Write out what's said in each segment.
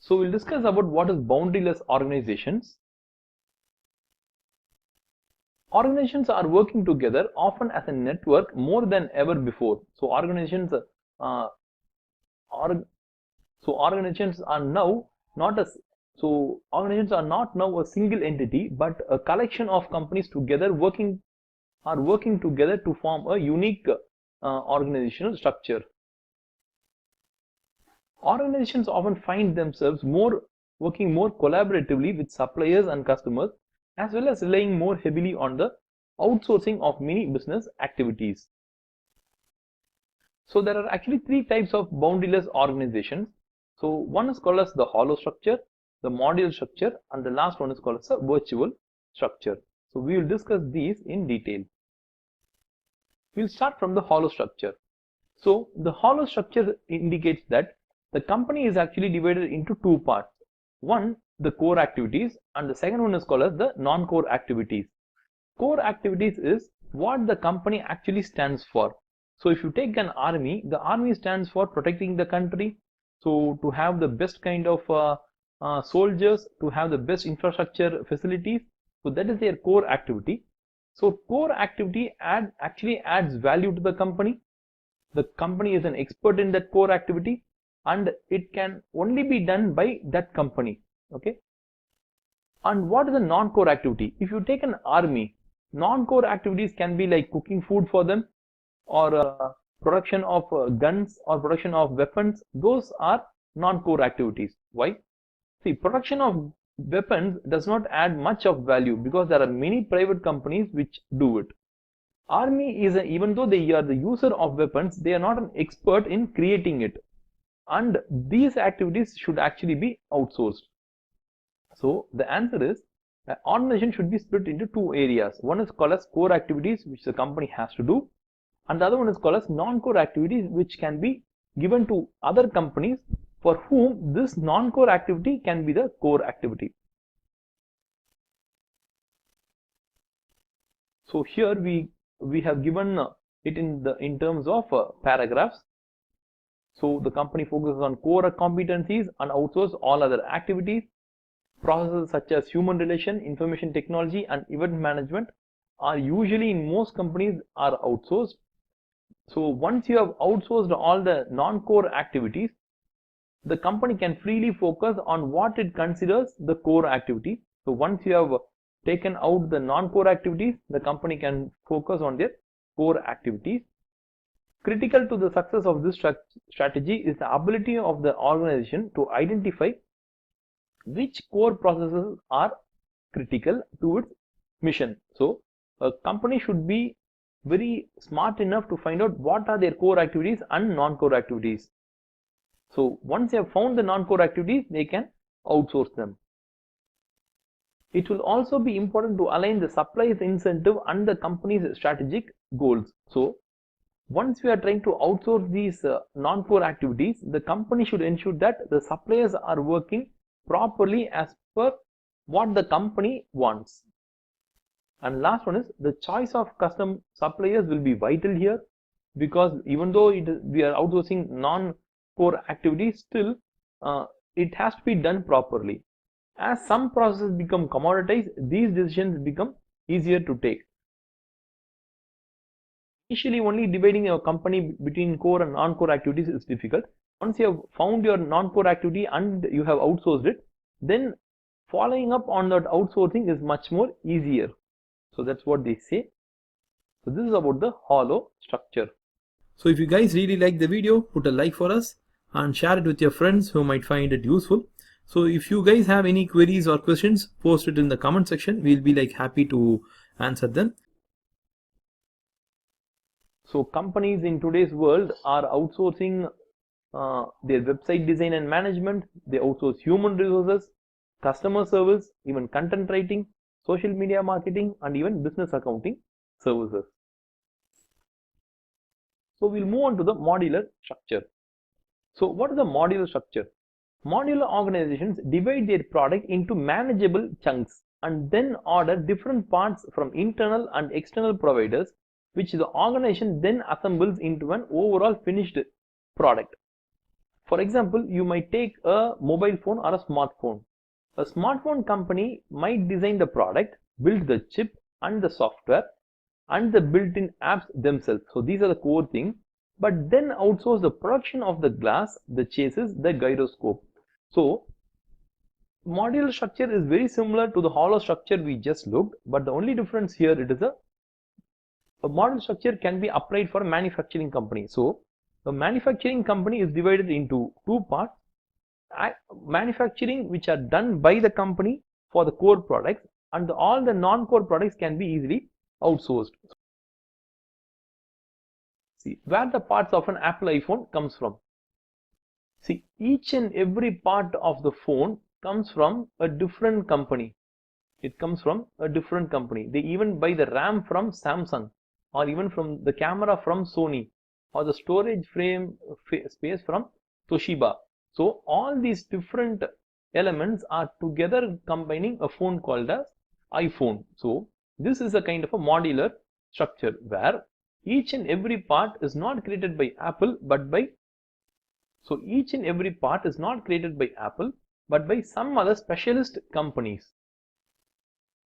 So we'll discuss about what is boundaryless organizations. Organizations are working together often as a network more than ever before. So organizations are now not a organizations are not now a single entity, but a collection of companies together working together to form a unique organizational structure. Organizations often find themselves working more collaboratively with suppliers and customers, as well as relying more heavily on the outsourcing of many business activities. So there are actually three types of boundaryless organizations. So one is called as the hollow structure, the modular structure, and the last one is called as a virtual structure. So we will discuss these in detail. We'll start from the hollow structure. So the hollow structure indicates that the company is actually divided into two parts. One, the core activities, and the second one is called as the non-core activities. Core activities is what the company actually stands for. So if you take an army, the army stands for protecting the country. So to have the best kind of soldiers, to have the best infrastructure facilities. So that is their core activity. So core activity actually adds value to the company. The company is an expert in that core activity, and it can only be done by that company. Okay. And what is a non-core activity? If you take an army, non-core activities can be like cooking food for them, or production of guns, or production of weapons. Those are non-core activities. Why? See, production of weapons does not add much of value because there are many private companies which do it. Army is even though they are the user of weapons, they are not an expert in creating it, and these activities should actually be outsourced. So the answer is organization should be split into two areas. One is called as core activities, which the company has to do, and the other one is called as non-core activities, which can be given to other companies for whom this non-core activity can be the core activity. So here we have given it in terms of paragraphs. So the company focuses on core competencies and outsources all other activities. Processes such as human relation, information technology, and event management are usually in most companies are outsourced. So once you have outsourced all the non-core activities, the company can freely focus on what it considers the core activity. So once you have taken out the non-core activities, the company can focus on their core activities. Critical to the success of this strategy is the ability of the organization to identify which core processes are critical to its mission. So a company should be very smart enough to find out what are their core activities and non-core activities. So once they have found the non-core activities, they can outsource them. It will also be important to align the supplier's incentive and the company's strategic goals. So once we are trying to outsource these non-core activities, the company should ensure that the suppliers are working properly as per what the company wants. And last one is the choice of custom suppliers will be vital here, because even though we are outsourcing non-core activities, still it has to be done properly. As some processes become commoditized, these decisions become easier to take. Initially, only dividing your company between core and non-core activities is difficult. Once you have found your non-core activity and you have outsourced it, then following up on that outsourcing is much more easier. So that's what they say. So this is about the hollow structure. So if you guys really like the video, put a like for us and share it with your friends who might find it useful. So if you guys have any queries or questions, post it in the comment section. We'll be happy to answer them. So companies in today's world are outsourcing their website design and management. They outsource human resources, customer service, even content writing, social media marketing, and even business accounting services. So we'll move on to the modular structure. So what is the modular structure? Modular organizations divide their product into manageable chunks and then order different parts from internal and external providers, which the organization then assembles into an overall finished product. For example, you might take a mobile phone or a smartphone. A smartphone company might design the product, build the chip and the software and the built-in apps themselves. So these are the core things, but then outsource the production of the glass, the chassis, the gyroscope. So modular structure is very similar to the hollow structure we just looked, but the only difference here, it is a model structure can be applied for a manufacturing company. So the manufacturing company is divided into two parts: manufacturing which are done by the company for the core products, and all the non-core products can be easily outsourced. See where the parts of an Apple iPhone comes from. See, each and every part of the phone comes from a different company. It comes from a different company. They even buy the RAM from Samsung, or even from the camera from Sony, or the storage frame space from Toshiba. So all these different elements are together combining a phone called as iPhone. So this is a kind of a modular structure where each and every part is not created by Apple but by some other specialist companies.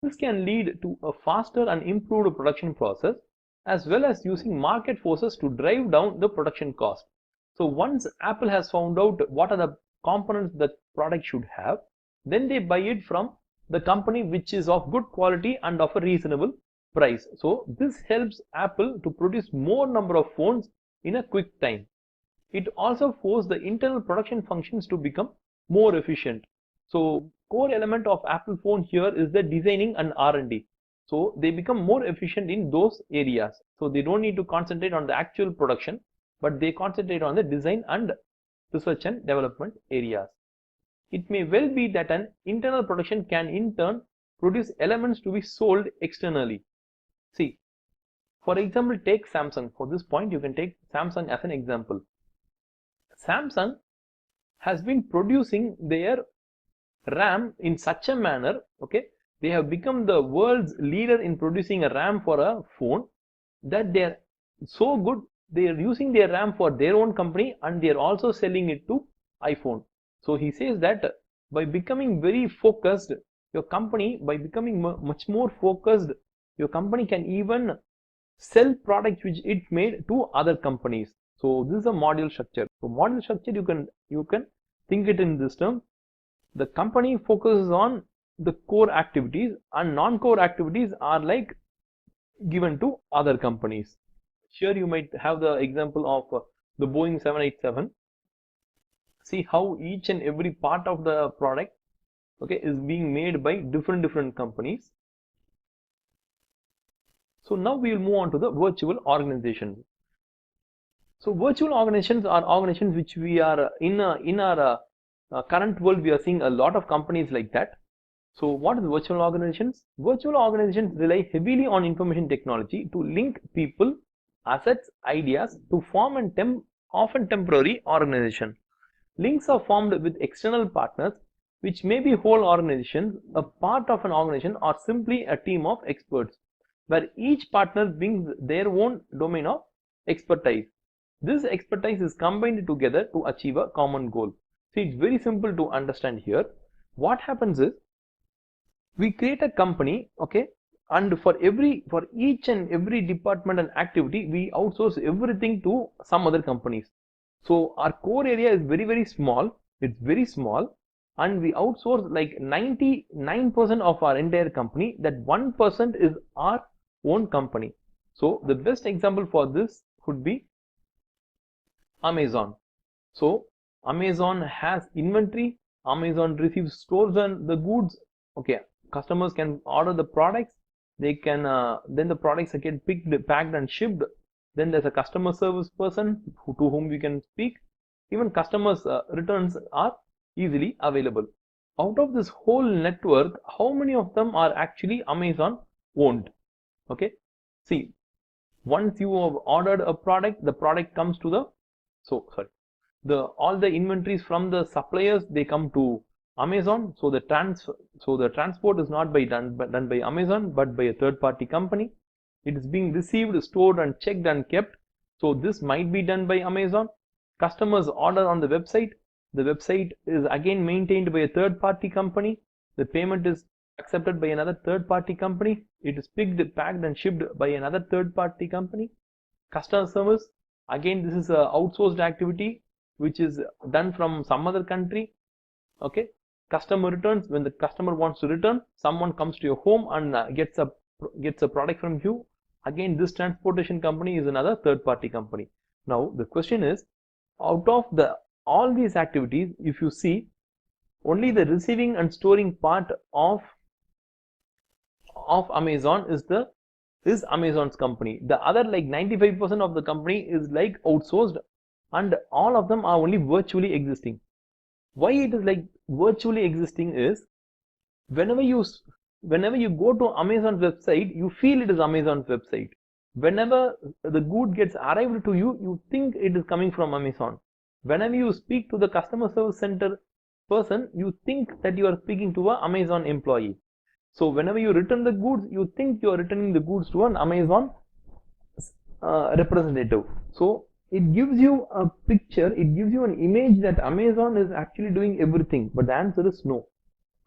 This can lead to a faster and improved production process, as well as using market forces to drive down the production cost. So once Apple has found out what are the components the product should have, then they buy it from the company which is of good quality and of a reasonable price. So this helps Apple to produce more number of phones in a quick time. It also forces the internal production functions to become more efficient. So core element of Apple phone here is the designing and R&D. So they become more efficient in those areas. So they don't need to concentrate on the actual production, but they concentrate on the design and research and development areas. It may well be that an internal production can in turn produce elements to be sold externally. See, for example, take Samsung. For this point, you can take Samsung as an example. Samsung has been producing their RAM in such a manner, okay, they have become the world's leader in producing a RAM for a phone, that they are so good, they are using their RAM for their own company and they are also selling it to iPhone. So he says that by becoming very focused, your company, by becoming much more focused, your company can even sell products which it made to other companies. So this is a module structure. So module structure, you can think it in this term. The company focuses on the core activities and non-core activities are like given to other companies. Here you might have the example of the Boeing 787. See how each and every part of the product, okay, is being made by different companies. So now we will move on to the virtual organization. So virtual organizations are organizations which we are in our current world, we are seeing a lot of companies like that. So what is virtual organizations? Virtual organizations rely heavily on information technology to link people, assets, ideas to form an often temporary organization. Links are formed with external partners, which may be whole organizations, a part of an organization, or simply a team of experts, where each partner brings their own domain of expertise. This expertise is combined together to achieve a common goal. See, it's very simple to understand here. What happens is, we create a company, okay, and for each and every department and activity, we outsource everything to some other companies. So our core area is very small. It's very small, and we outsource like 99% of our entire company. That 1% is our own company. So the best example for this would be Amazon. So Amazon has inventory, Amazon receives, stores and the goods, okay, customers can order the products, they can then the products get picked, packed and shipped. Then there's a customer service person to whom we can speak. Even customers returns are easily available. Out of this whole network, how many of them are actually Amazon owned? Okay, see, once you have ordered a product, the product comes to the, so sorry, all the inventories from the suppliers, they come to Amazon. So the transport is not done by Amazon, but by a third party company. It is being received, stored and checked and kept. So this might be done by Amazon. Customers order on the website. The website is again maintained by a third-party company. The payment is accepted by another third-party company. It is picked, packed and shipped by another third-party company. Customer service, again this is a outsourced activity which is done from some other country. Okay. Customer returns, when the customer wants to return, someone comes to your home and gets a product from you. Again, this transportation company is another third-party company. Now the question is, out of all these activities, if you see, only the receiving and storing part of Amazon is Amazon's company. The other, like 95% of the company, is like outsourced, and all of them are only virtually existing. Why it is like virtually existing is, whenever you go to Amazon's website, you feel it is Amazon's website. Whenever the good gets arrived to you, you think it is coming from Amazon. Whenever you speak to the customer service center person, you think that you are speaking to an Amazon employee. So whenever you return the goods, you think you are returning the goods to an Amazon representative. So it gives you a picture, it gives you an image that Amazon is actually doing everything. But the answer is no.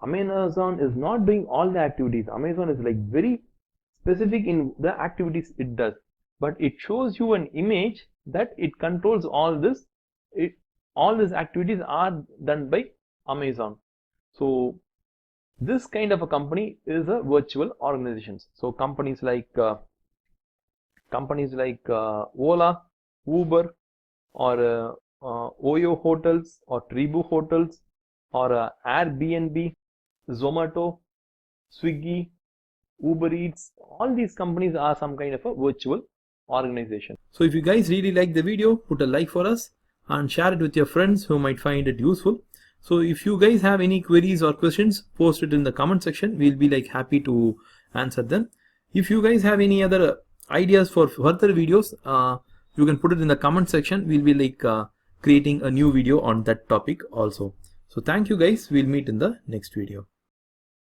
Amazon is not doing all the activities. Amazon is like very specific in the activities it does. But it shows you an image that it controls all this. All these activities are done by Amazon. So this kind of a company is a virtual organization. So companies like Ola, Uber, or Oyo Hotels, or Tribu Hotels, or Airbnb, Zomato, Swiggy, Uber Eats, all these companies are some kind of a virtual organization. So if you guys really like the video, put a like for us and share it with your friends who might find it useful. So if you guys have any queries or questions, post it in the comment section. We'll be like happy to answer them. If you guys have any other ideas for further videos, you can put it in the comment section. We'll be like creating a new video on that topic also. So thank you guys. We'll meet in the next video.